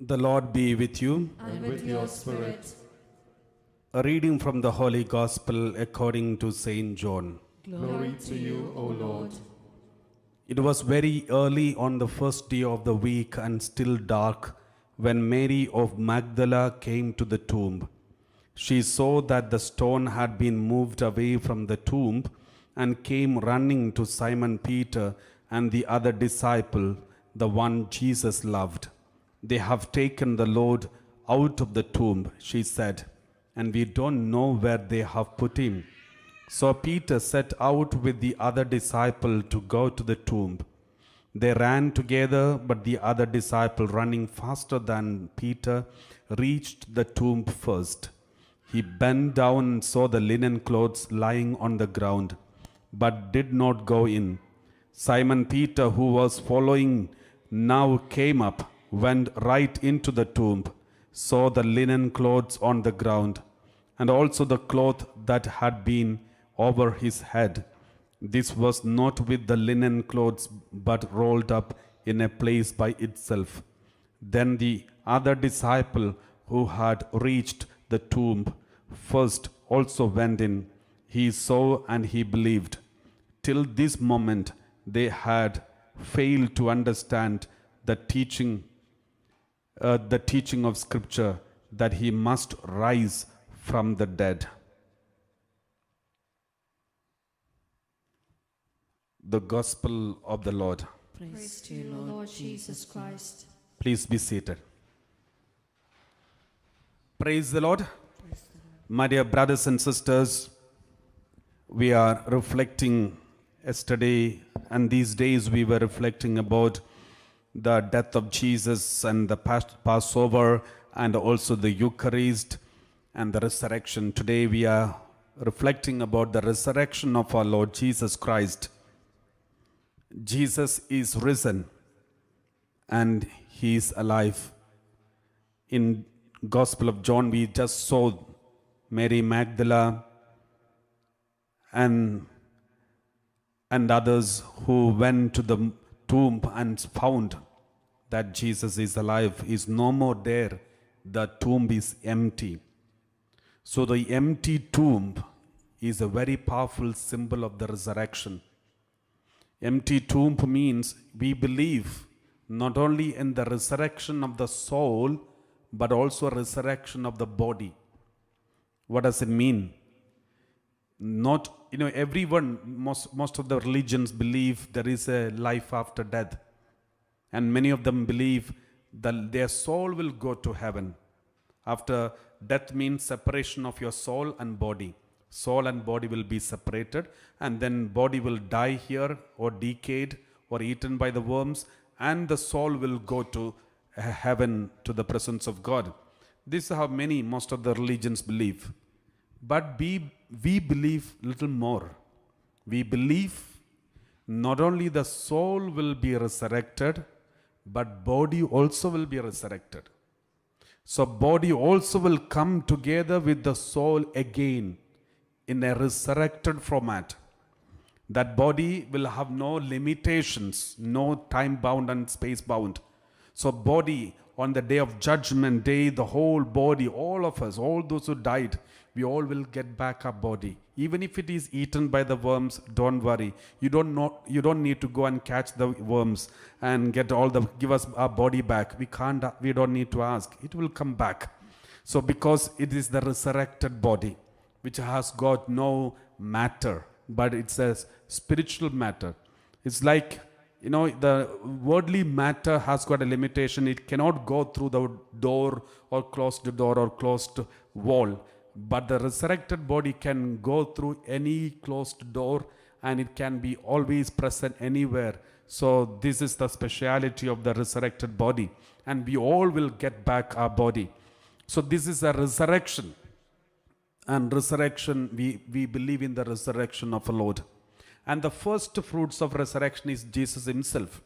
The Lord be with you. and with your spirit. A reading from the Holy Gospel according to Saint John. Glory to you, O Lord. It was very early on the first day of the week and still dark when Mary of Magdala came to the tomb. She saw that the stone had been moved away from the tomb and came running to Simon Peter and the other disciple, the one Jesus loved. "They have taken the Lord out of the tomb," she said, "and we don't know where they have put him." So Peter set out with the other disciple to go to the tomb. They ran together, but the other disciple, running faster than Peter, reached the tomb first. He bent down and saw the linen clothes lying on the ground, but did not go in. Simon Peter, who was following, now came up, went right into the tomb, saw the linen clothes on the ground, and also the cloth that had been over his head. This was not with the linen clothes, but rolled up in a place by itself. Then the other disciple who had reached the tomb first also went in. He saw and he believed. Till this moment they had failed to understand the teaching of Scripture that he must rise from the dead. The Gospel of the Lord. Praise to you, Lord Jesus Christ. Please be seated. Praise the Lord. My dear brothers and sisters, we are reflecting yesterday and these days we were reflecting about the death of Jesus and the Passover and also the Eucharist and the resurrection. Today we are reflecting about the resurrection of our Lord Jesus Christ. Jesus is risen and he is alive. In Gospel of John we just saw Mary Magdala and others who went to the tomb and found that Jesus is alive, is no more there. The tomb is empty. So the empty tomb is a very powerful symbol of the resurrection. Empty tomb means we believe not only in the resurrection of the soul, but also resurrection of the body. What does it mean? Not, everyone, most of the religions believe there is a life after death. And many of them believe that their soul will go to heaven. After death means separation of your soul and body. Soul and body will be separated, and then body will die here or decayed or eaten by the worms, and the soul will go to heaven, to the presence of God. This is how most of the religions believe. But we believe little more. We believe not only the soul will be resurrected, but body also will be resurrected. So body also will come together with the soul again in a resurrected format. That body will have no limitations, no time bound and space bound. So body, on the day of judgment day, the whole body, all of us, all those who died, we all will get back our body. Even if it is eaten by the worms, don't worry. You don't need to go and catch the worms and give us our body back. We don't need to ask. It will come back. So because it is the resurrected body, which has got no matter, but it's a spiritual matter. It's like, the worldly matter has got a limitation. It cannot go through the door or closed door or closed wall. But the resurrected body can go through any closed door and it can be always present anywhere. So this is the speciality of the resurrected body. And we all will get back our body. So this is a resurrection. And resurrection, we believe in the resurrection of the Lord. And the first fruits of resurrection is Jesus himself.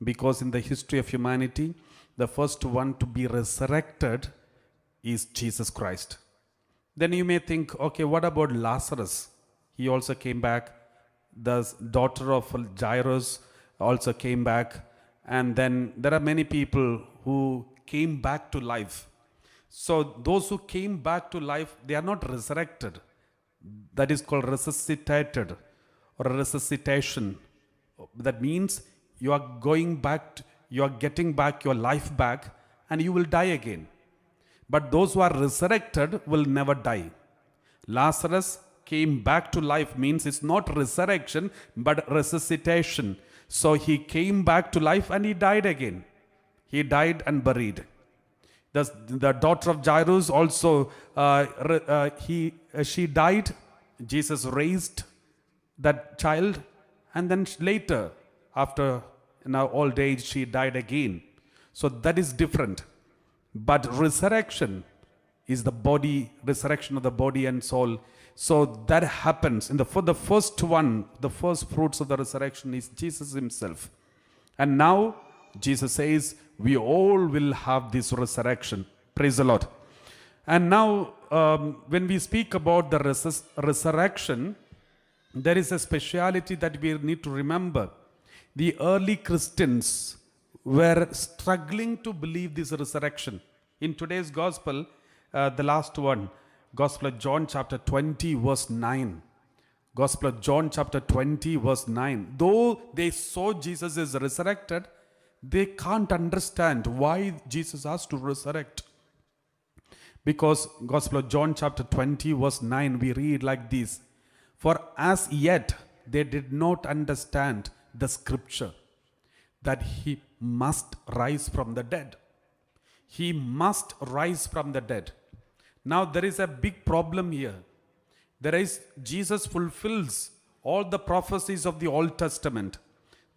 Because in the history of humanity, the first one to be resurrected is Jesus Christ. Then you may think, okay, what about Lazarus? He also came back. The daughter of Jairus also came back. And then there are many people who came back to life. So those who came back to life, they are not resurrected. That is called resuscitated or resuscitation. That means you are going back, you are getting back your life back, and you will die again. But those who are resurrected will never die. Lazarus came back to life means it's not resurrection but resuscitation. So he came back to life and he died again. He died and buried. The daughter of Jairus also, she died. Jesus raised that child, and then later, after old age, she died again. So that is different. But resurrection is the body, resurrection of the body and soul. So that happens. For the first one, the first fruits of the resurrection is Jesus himself. And now Jesus says, we all will have this resurrection. Praise the Lord. And now, when we speak about the resurrection, there is a speciality that we need to remember. The early Christians were struggling to believe this resurrection. In today's gospel, the last one, Gospel of John chapter 20 verse 9. Gospel of John chapter 20 verse 9. Though they saw Jesus is resurrected, they can't understand why Jesus has to resurrect. Because Gospel of John chapter 20 verse 9, we read like this. For as yet they did not understand the scripture that he must rise from the dead. He must rise from the dead. Now there is a big problem here. Jesus fulfills all the prophecies of the Old Testament.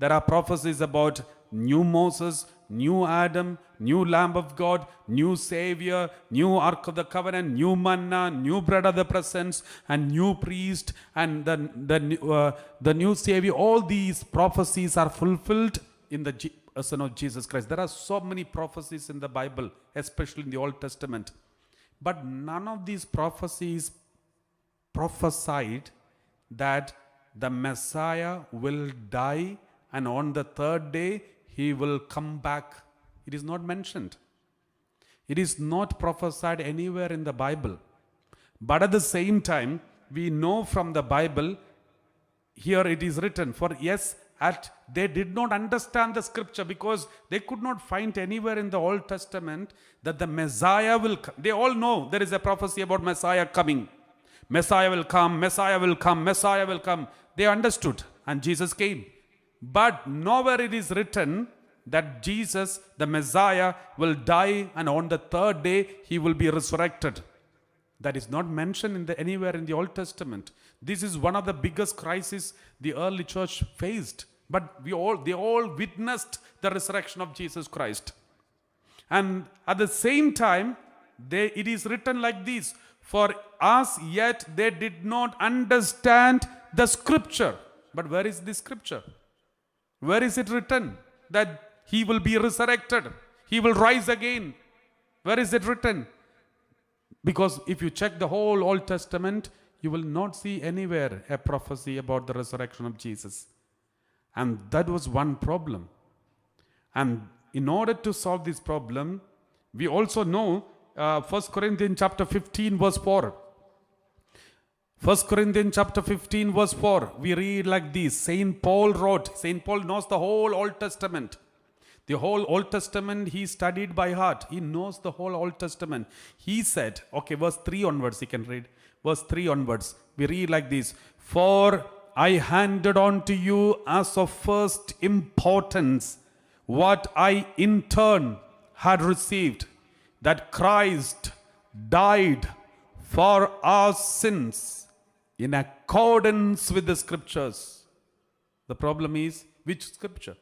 There are prophecies about new Moses, new Adam, new Lamb of God, new Savior, new Ark of the Covenant, new manna, new bread of the presence, and new priest, and the new Savior. All these prophecies are fulfilled in the person of Jesus Christ. There are so many prophecies in the Bible, especially in the Old Testament. But none of these prophecies prophesied that the Messiah will die and on the third day he will come back. It is not mentioned. It is not prophesied anywhere in the Bible. But at the same time, we know from the Bible, here it is written, for yes, they did not understand the scripture because they could not find anywhere in the Old Testament that the Messiah will come. They all know there is a prophecy about Messiah coming. Messiah will come, Messiah will come, Messiah will come. They understood and Jesus came. But nowhere it is written that Jesus, the Messiah, will die and on the third day he will be resurrected. That is not mentioned anywhere in the Old Testament. This is one of the biggest crises the early church faced. But they all witnessed the resurrection of Jesus Christ. And at the same time, it is written like this, for as yet they did not understand the scripture. But where is the scripture? Where is it written that he will be resurrected? He will rise again. Where is it written? Because if you check the whole Old Testament, you will not see anywhere a prophecy about the resurrection of Jesus. And that was one problem. And in order to solve this problem, we also know 1 Corinthians chapter 15 verse 4. 1 Corinthians chapter 15 verse 4, we read like this. Saint Paul wrote, Saint Paul knows the whole Old Testament. The whole Old Testament he studied by heart. He knows the whole Old Testament. He said, okay, verse 3 onwards, you can read. Verse 3 onwards, we read like this. For I handed on to you as of first importance what I in turn had received, that Christ died for our sins in accordance with the scriptures. The problem is, which scripture?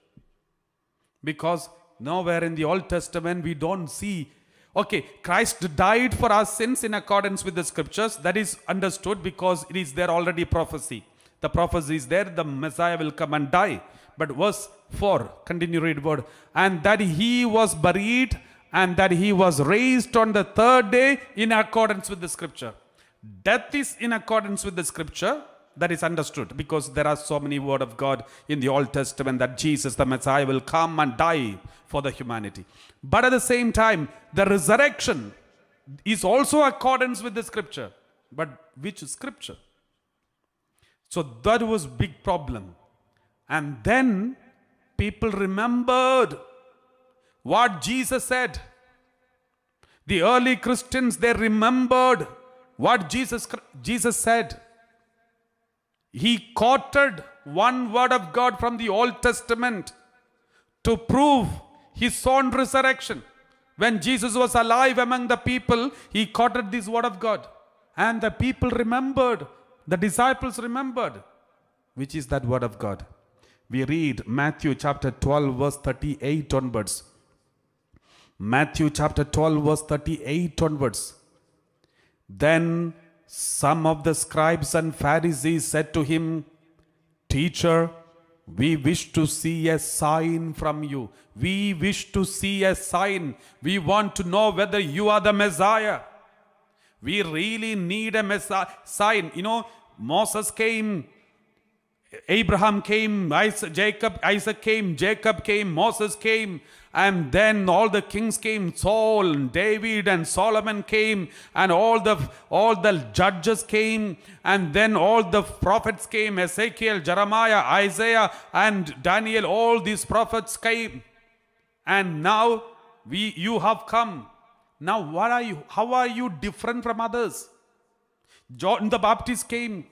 Because nowhere in the Old Testament we don't see, okay, Christ died for our sins in accordance with the scriptures. That is understood because it is there already prophecy. The prophecy is there, the Messiah will come and die. But verse 4, continue read word. And that he was buried and that he was raised on the third day in accordance with the scripture. Death is in accordance with the scripture. That is understood because there are so many word of God in the Old Testament that Jesus, the Messiah, will come and die for the humanity. But at the same time, the resurrection is also accordance with the scripture. But which scripture? So that was big problem. And then people remembered what Jesus said. The early Christians, they remembered what Jesus said. He quoted one word of God from the Old Testament to prove his own resurrection. When Jesus was alive among the people, he quoted this word of God. And the people remembered, the disciples remembered. Which is that word of God? We read Matthew chapter 12 verse 38 onwards. Matthew chapter 12 verse 38 onwards. Then some of the scribes and Pharisees said to him, "Teacher, we wish to see a sign from you." We wish to see a sign. We want to know whether you are the Messiah. We really need a Messiah sign. You know, Moses came, Abraham came, Isaac came, Jacob came, Moses came, and then all the kings came, Saul, David and Solomon came, and all the judges came, and then all the prophets came, Ezekiel, Jeremiah, Isaiah and Daniel, all these prophets came. And now you have come. Now what are you? How are you different from others? John the Baptist came.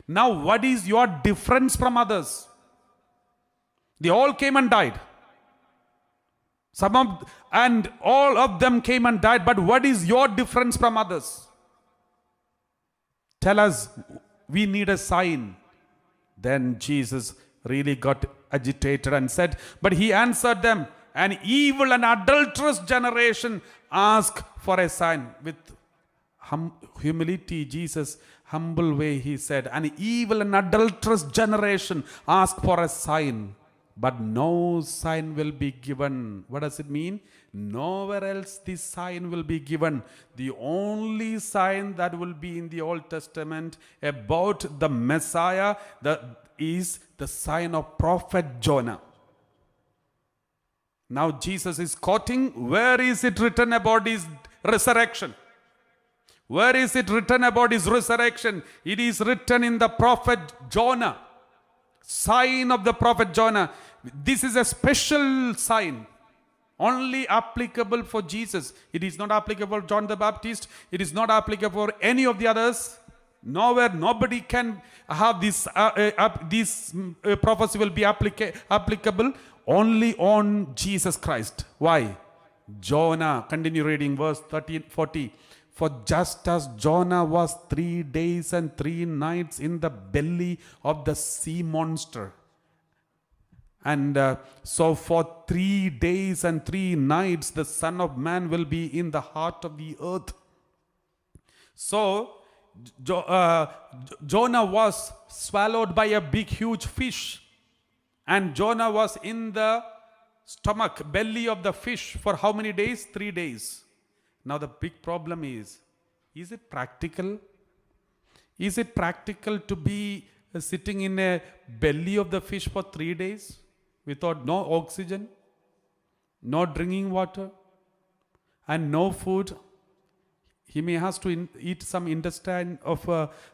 Now what is your difference from others? They all came and died. And all of them came and died. But what is your difference from others? Tell us, we need a sign. Then Jesus really got agitated and said, but he answered them, an evil and adulterous generation ask for a sign. With humility, Jesus, humble way, he said, an evil and adulterous generation ask for a sign, but no sign will be given. What does it mean? Nowhere else this sign will be given. The only sign that will be in the Old Testament about the Messiah is the sign of prophet Jonah. Now Jesus is quoting, where is it written about his resurrection? Where is it written about his resurrection? It is written in the prophet Jonah. Sign of the prophet Jonah. This is a special sign, only applicable for Jesus. It is not applicable for John the Baptist. It is not applicable for any of the others. Nowhere, nobody can have this prophecy will be applicable only on Jesus Christ. Why? Jonah, continue reading verse 40. For just as Jonah was 3 days and 3 nights in the belly of the sea monster, and so for 3 days and 3 nights the Son of Man will be in the heart of the earth. So Jonah was swallowed by a big huge fish, and Jonah was in the belly of the fish for how many days? 3 days. Now the big problem is it practical? Is it practical to be sitting in a belly of the fish for 3 days without no oxygen, no drinking water, and no food? He may has to eat some intestine of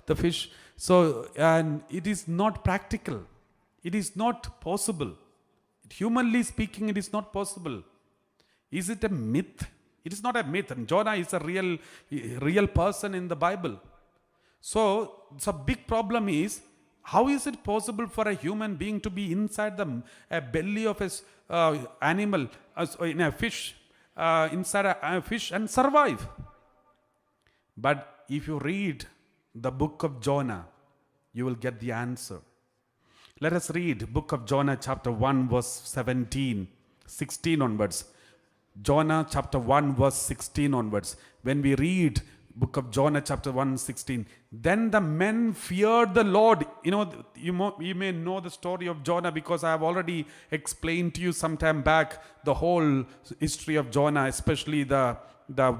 the fish. So, and it is not practical. It is not possible. Humanly speaking, it is not possible. Is it a myth? It is not a myth. And Jonah is a real person in the Bible. So the big problem is, how is it possible for a human being to be inside the belly of a animal, in a fish, inside a fish and survive? But if you read the book of Jonah, you will get the answer. Let us read book of Jonah chapter 1 verse 16 onwards. Jonah chapter 1 verse 16 onwards. When we read book of Jonah chapter 1 16, then the men feared the Lord. You may know the story of Jonah because I have already explained to you some time back the whole history of Jonah, especially the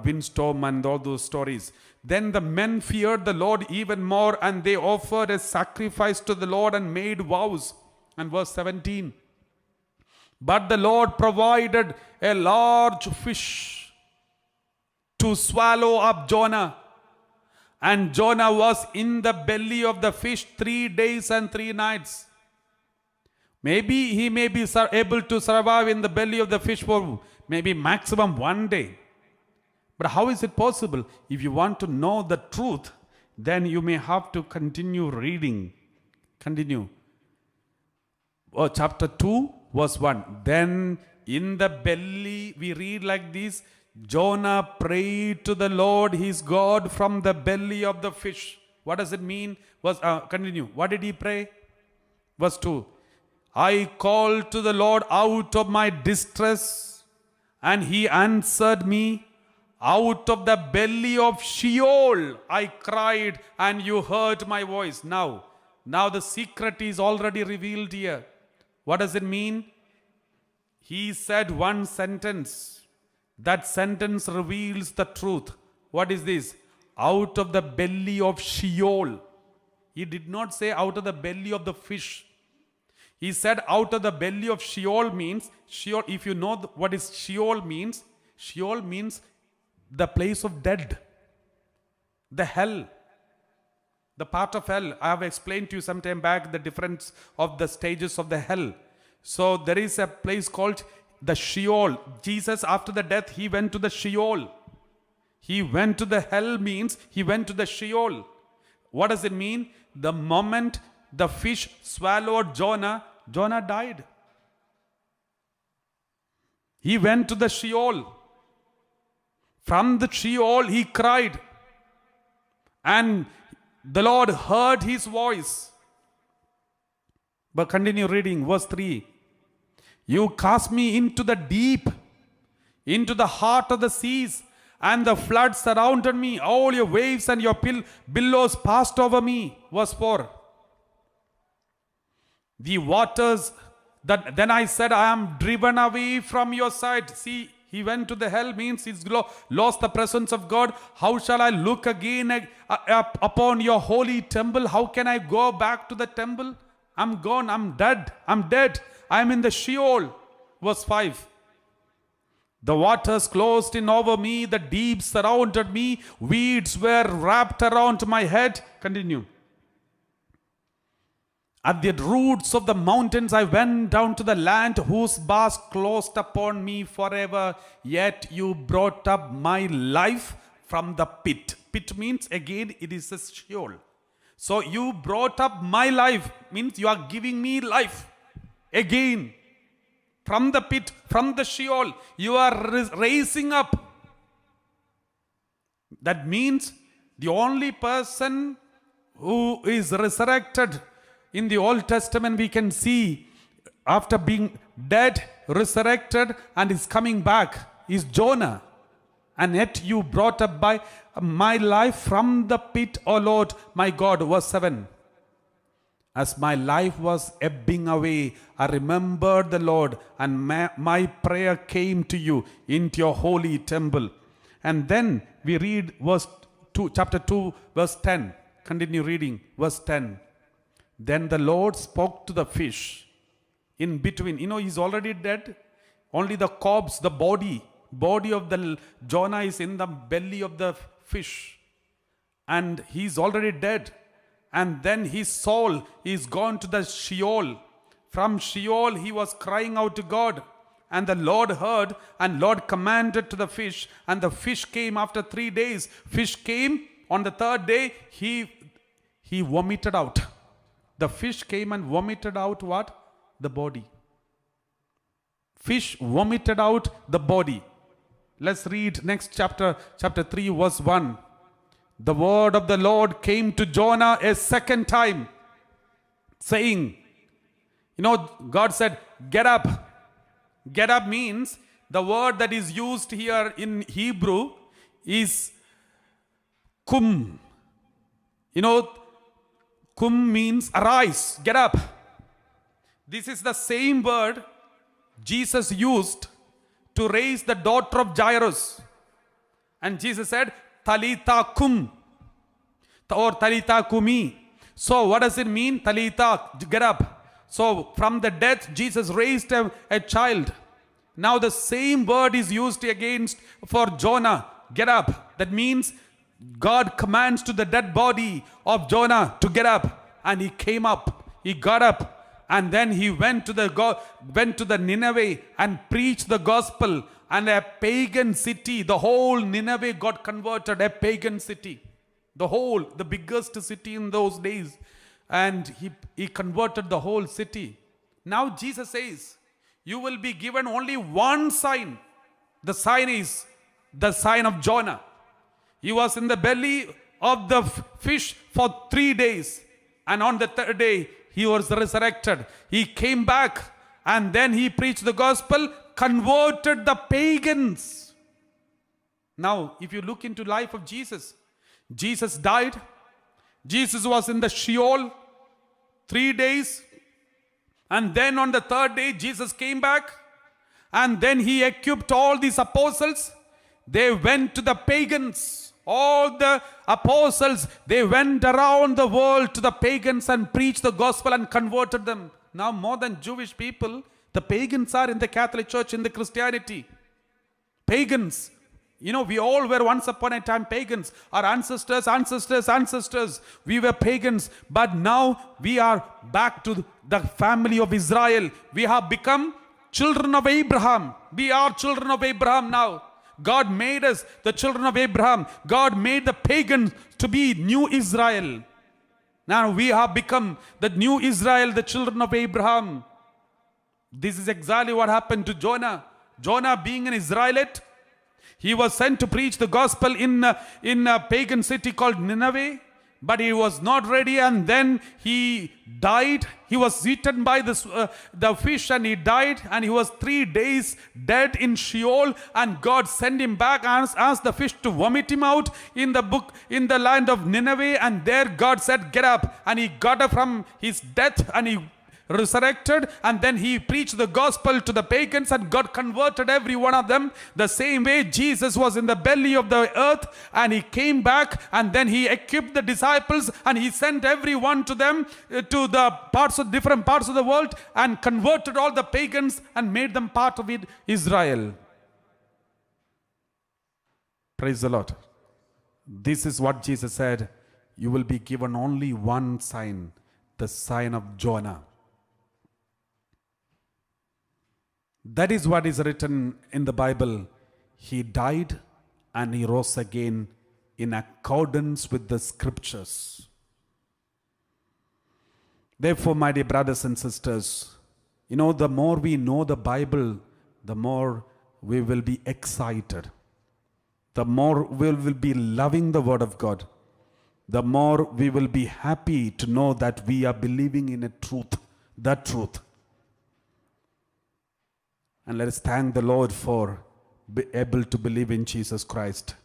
windstorm and all those stories. Then the men feared the Lord even more, and they offered a sacrifice to the Lord and made vows. And verse 17. But the Lord provided a large fish to swallow up Jonah. And Jonah was in the belly of the fish 3 days and 3 nights. Maybe he may be able to survive in the belly of the fish for maybe maximum 1 day. But how is it possible? If you want to know the truth, then you may have to continue reading. Continue. Chapter 2, verse 1. Then in the belly, we read like this, Jonah prayed to the Lord his God from the belly of the fish. What does it mean? Continue. What did he pray? Verse 2. I called to the Lord out of my distress, and he answered me. Out of the belly of Sheol I cried, and you heard my voice. Now the secret is already revealed here. What does it mean? He said one sentence. That sentence reveals the truth. What is this? Out of the belly of Sheol. He did not say out of the belly of the fish. He said out of the belly of Sheol means, Sheol, if you know what is Sheol means the place of dead. The hell. The part of hell. I have explained to you some time back the difference of the stages of the hell. So there is a place called the Sheol. Jesus, after the death, he went to the Sheol. He went to the hell means he went to the Sheol. What does it mean? The moment the fish swallowed Jonah, Jonah died. He went to the Sheol. From the Sheol he cried, and the Lord heard his voice. But continue reading, verse 3. You cast me into the deep, into the heart of the seas, and the floods surrounded me. All your waves and your billows passed over me. Verse 4. The waters, then I said, I am driven away from your sight. See, he went to the hell means he's lost the presence of God. How shall I look again upon your holy temple? How can I go back to the temple? I'm gone. I'm dead. I'm in the Sheol. Verse 5. The waters closed in over me. The deep surrounded me. Weeds were wrapped around my head. Continue. At the roots of the mountains I went down to the land whose bars closed upon me forever. Yet you brought up my life from the pit. Pit means again it is a Sheol. So you brought up my life means you are giving me life again. From the pit, from the Sheol, you are raising up. That means the only person who is resurrected in the Old Testament, we can see after being dead, resurrected, and is coming back is Jonah. And yet you brought up by my life from the pit, O Lord, my God. Verse 7. As my life was ebbing away, I remembered the Lord, and my prayer came to you into your holy temple. And then we read chapter 2, verse 10. Continue reading, verse 10. Then the Lord spoke to the fish in between. He's already dead. Only the corpse, the body of the Jonah is in the belly of the fish. And he's already dead. And then his soul is gone to the Sheol. From Sheol he was crying out to God. And the Lord heard, and Lord commanded to the fish. And the fish came after 3 days. Fish came on the 3rd day. He vomited out. The fish came and vomited out what? The body. Fish vomited out the body. Let's read next chapter 3, verse 1. The word of the Lord came to Jonah a second time, saying, God said, get up. Get up means the word that is used here in Hebrew is kum. Kum means arise, get up. This is the same word Jesus used to raise the daughter of Jairus. And Jesus said, Talitha kum or Talitha kumi. So what does it mean? Talitha, get up. So from the death, Jesus raised a child. Now the same word is used against for Jonah. Get up. That means God commands to the dead body of Jonah to get up. And he came up. He got up. And then he went to the Nineveh and preached the gospel. And a pagan city, the whole Nineveh got converted, a pagan city. The biggest city in those days. And he converted the whole city. Now Jesus says, you will be given only one sign. The sign is the sign of Jonah. He was in the belly of the fish for 3 days. And on the third day, he was resurrected. He came back and then he preached the gospel, converted the pagans. Now, if you look into life of Jesus, Jesus died. Jesus was in the Sheol 3 days. And then on the third day, Jesus came back. And then he equipped all these apostles. They went to the pagans. All the apostles, they went around the world to the pagans and preached the gospel and converted them. Now more than Jewish people, the pagans are in the Catholic Church, in the Christianity. Pagans. You know, we all were once upon a time pagans. Our ancestors. We were pagans. But now we are back to the family of Israel. We have become children of Abraham. We are children of Abraham now. God made us the children of Abraham. God made the pagans to be new Israel. Now we have become the new Israel, the children of Abraham. This is exactly what happened to Jonah. Jonah, being an Israelite, he was sent to preach the gospel in a pagan city called Nineveh, but he was not ready, and then he died. He was eaten by the fish and he died, and he was 3 days dead in Sheol, and God sent him back and asked the fish to vomit him out in the land of Nineveh, and there God said, get up, and he got up from his death and he resurrected, and then he preached the gospel to the pagans and God converted every one of them. The same way Jesus was in the belly of the earth and he came back, and then he equipped the disciples and he sent everyone to them to the different parts of the world and converted all the pagans and made them part of it, Israel. Praise the Lord. This is what Jesus said. You will be given only one sign, the sign of Jonah. That is what is written in the Bible. He died and he rose again in accordance with the scriptures. Therefore, my dear brothers and sisters, the more we know the Bible, the more we will be excited. The more we will be loving the Word of God. The more we will be happy to know that we are believing in a truth, the truth. And let us thank the Lord for being able to believe in Jesus Christ.